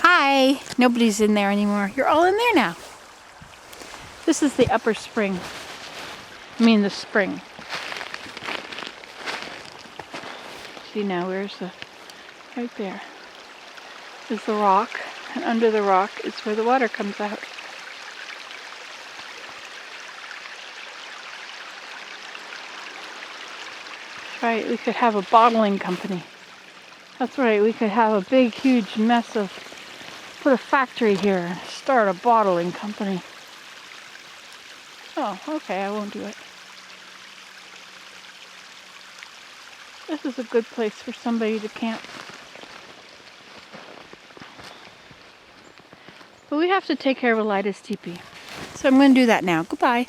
Hi! Nobody's in there anymore. You're all in there now. This is the upper spring. I mean the spring. See now, where's the... right there is the rock, and under the rock is where the water comes out. That's right, we could have a bottling company. That's right, we could have a big, huge mess of... put a factory here and start a bottling company. Oh, okay, I won't do it. This is a good place for somebody to camp. But we have to take care of Alida's teepee. So I'm going to do that now. Goodbye.